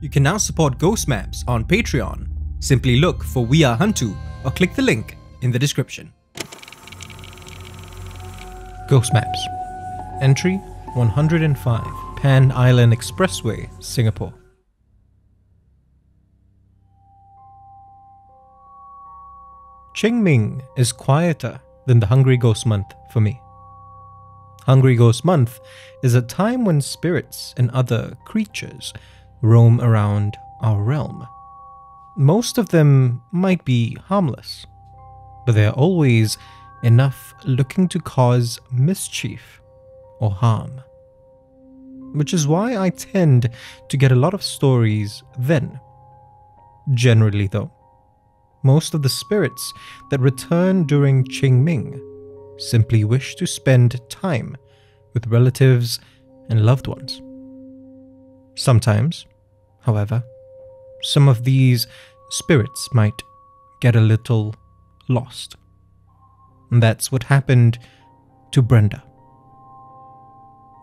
You can now support Ghost Maps on Patreon. Simply look for We Are HANTU or click the link in the description. Ghost Maps. Entry 105, Pan Island Expressway, Singapore. Qing Ming is quieter than the Hungry Ghost Month for me. Hungry Ghost Month is a time when spirits and other creatures roam around our realm. Most of them might be harmless, but there are always enough looking to cause mischief or harm. Which is why I tend to get a lot of stories then. Generally though, most of the spirits that return during Qing Ming simply wish to spend time with relatives and loved ones. Sometimes, however, some of these spirits might get a little lost. And that's what happened to Brenda.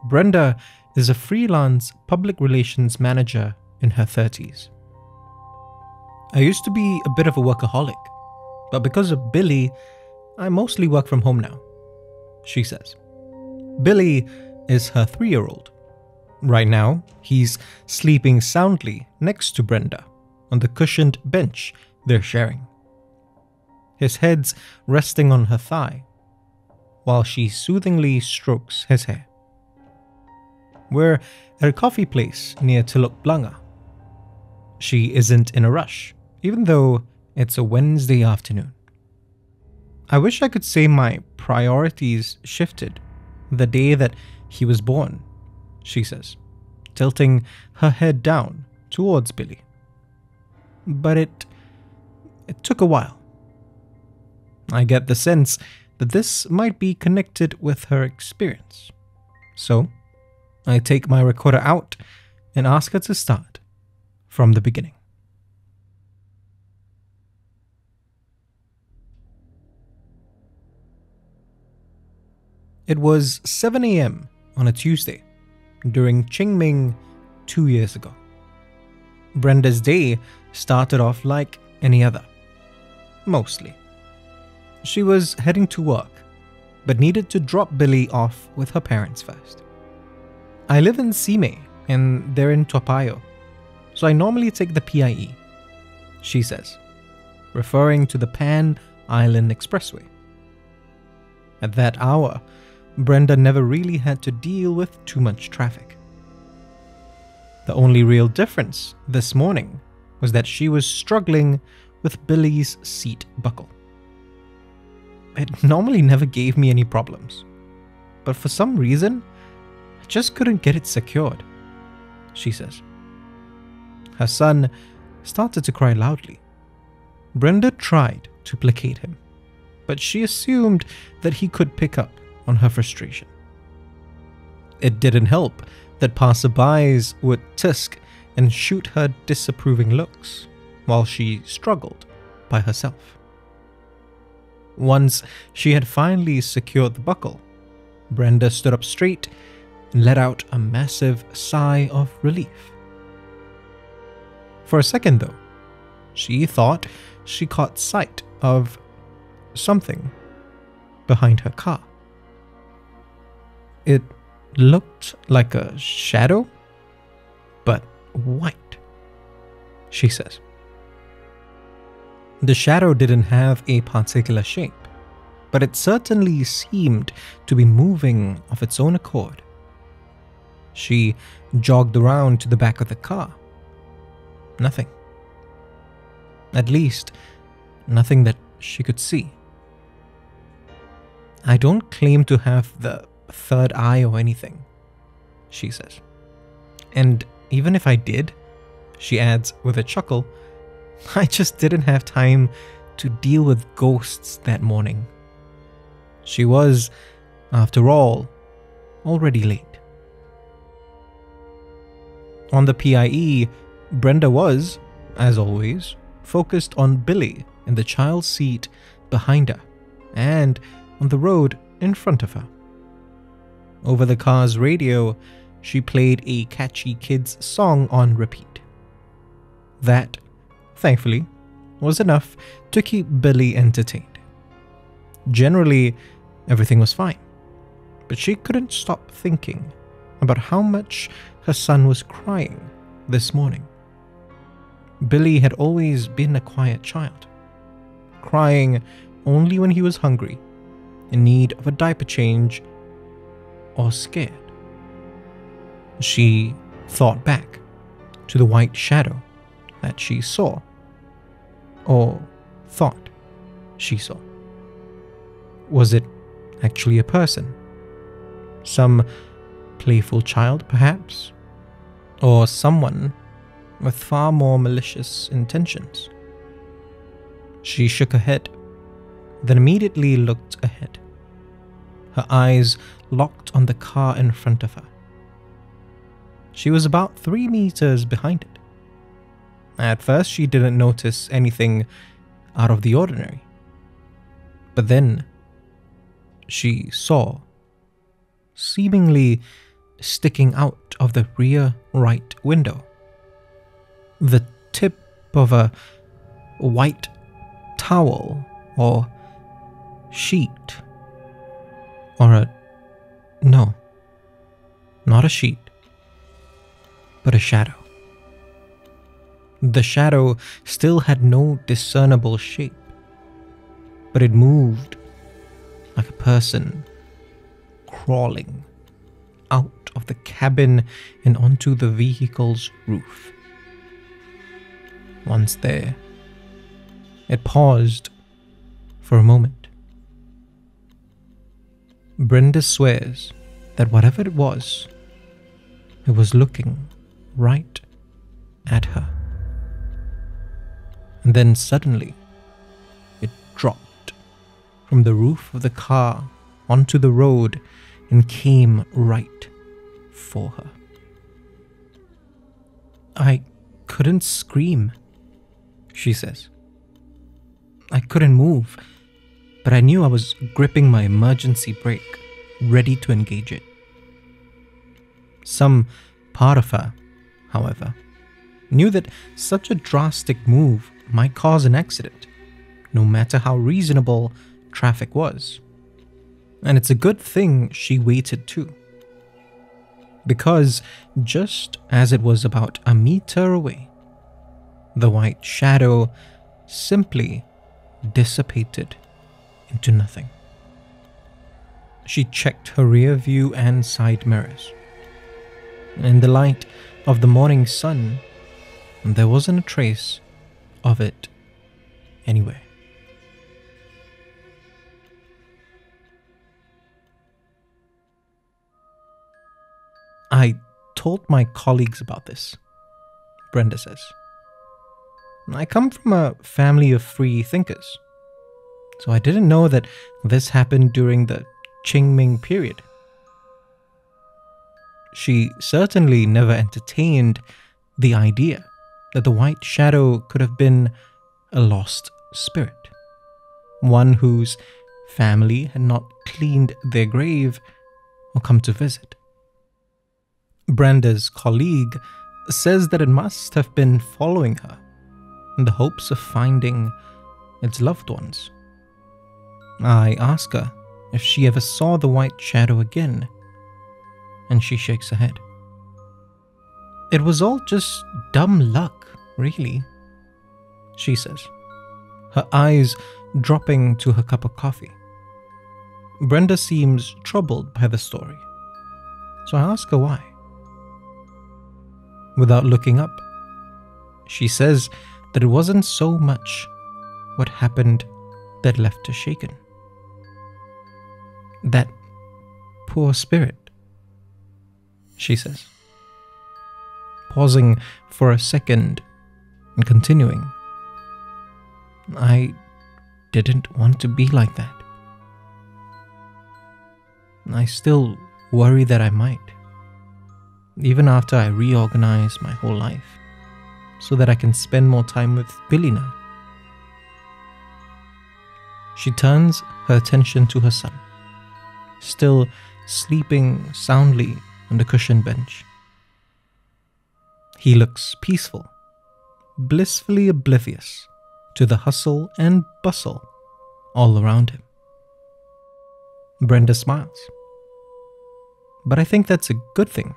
Brenda is a freelance public relations manager in her 30s. I used to be a bit of a workaholic, but because of Billy, I mostly work from home now, she says. Billy is her 3-year-old. Right now, he's sleeping soundly next to Brenda on the cushioned bench they're sharing. His head's resting on her thigh, while she soothingly strokes his hair. We're at a coffee place near Teluk Blangah. She isn't in a rush, even though it's a Wednesday afternoon. I wish I could say my priorities shifted the day that he was born, she says, tilting her head down towards Billy. But it took a while. I get the sense that this might be connected with her experience. So, I take my recorder out and ask her to start from the beginning. It was 7 a.m. on a Tuesday during Qing Ming 2 years ago. Brenda's day started off like any other. Mostly. She was heading to work, but needed to drop Billy off with her parents first. I live in Simei and they're in Toa Payoh, so I normally take the PIE, she says, referring to the Pan Island Expressway. At that hour, Brenda never really had to deal with too much traffic. The only real difference this morning was that she was struggling with Billy's seat buckle. It normally never gave me any problems, but for some reason, I just couldn't get it secured, she says. Her son started to cry loudly. Brenda tried to placate him, but she assumed that he could pick up on her frustration. It didn't help that passerbys would tisk and shoot her disapproving looks while she struggled by herself. Once she had finally secured the buckle, Brenda stood up straight and let out a massive sigh of relief. For a second though, she thought she caught sight of something behind her car. It looked like a shadow, but white, she says. The shadow didn't have a particular shape, but it certainly seemed to be moving of its own accord. She jogged around to the back of the car. Nothing. At least, nothing that she could see. I don't claim to have the third eye or anything, she says. And even if I did, she adds with a chuckle, I just didn't have time to deal with ghosts that morning. She was, after all, already late. On the PIE, Brenda was, as always, focused on Billy in the child's seat behind her and on the road in front of her. Over the car's radio, she played a catchy kids' song on repeat. That, thankfully, was enough to keep Billy entertained. Generally, everything was fine, but she couldn't stop thinking about how much her son was crying this morning. Billy had always been a quiet child, crying only when he was hungry, in need of a diaper change, or scared. She thought back to the white shadow that she saw, or thought she saw. Was it actually a person? Some playful child, perhaps? Or someone with far more malicious intentions? She shook her head, then immediately looked ahead. Her eyes locked on the car in front of her. She was about 3 meters behind it. At first, she didn't notice anything out of the ordinary. But then, she saw, seemingly sticking out of the rear right window, the tip of a white towel or sheet, or no, not a sheet, but a shadow. The shadow still had no discernible shape, but it moved like a person crawling out of the cabin and onto the vehicle's roof. Once there, it paused for a moment. Brenda swears that whatever it was looking right at her. And then suddenly, it dropped from the roof of the car onto the road and came right for her. I couldn't scream, she says. I couldn't move, but I knew I was gripping my emergency brake, ready to engage it. Some part of her, however, knew that such a drastic move might cause an accident, no matter how reasonable traffic was. And it's a good thing she waited too, because just as it was about a meter away, the white shadow simply dissipated into nothing. She checked her rear view and side mirrors. In the light of the morning sun, there wasn't a trace of it anywhere. I told my colleagues about this, Brenda says. I come from a family of free thinkers, so I didn't know that this happened during the Qing Ming period. She certainly never entertained the idea that the white shadow could have been a lost spirit, one whose family had not cleaned their grave or come to visit. Brenda's colleague says that it must have been following her in the hopes of finding its loved ones. I ask her if she ever saw the white shadow again, and she shakes her head. It was all just dumb luck, really, she says, her eyes dropping to her cup of coffee. Brenda seems troubled by the story, so I ask her why. Without looking up, she says that it wasn't so much what happened that left her shaken. That poor spirit, she says, pausing for a second and continuing. I didn't want to be like that. I still worry that I might, even after I reorganize my whole life, so that I can spend more time with Billy now. She turns her attention to her son, still sleeping soundly on the cushioned bench. He looks peaceful, blissfully oblivious to the hustle and bustle all around him. Brenda smiles. But I think that's a good thing.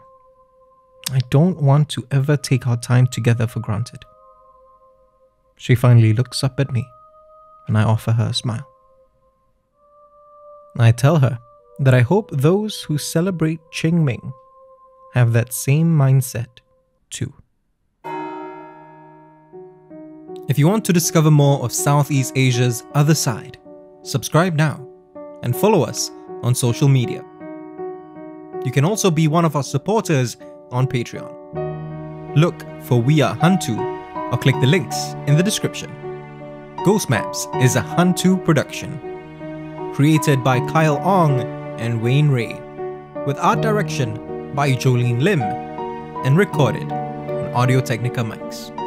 I don't want to ever take our time together for granted. She finally looks up at me, and I offer her a smile. I tell her that I hope those who celebrate Qing Ming have that same mindset too. If you want to discover more of Southeast Asia's other side, subscribe now and follow us on social media. You can also be one of our supporters on Patreon. Look for We Are HANTU or click the links in the description. Ghost Maps is a HANTU production, created by Kyle Ong and Wayne Ray, with art direction by Jolene Lim, and recorded on Audio-Technica mics.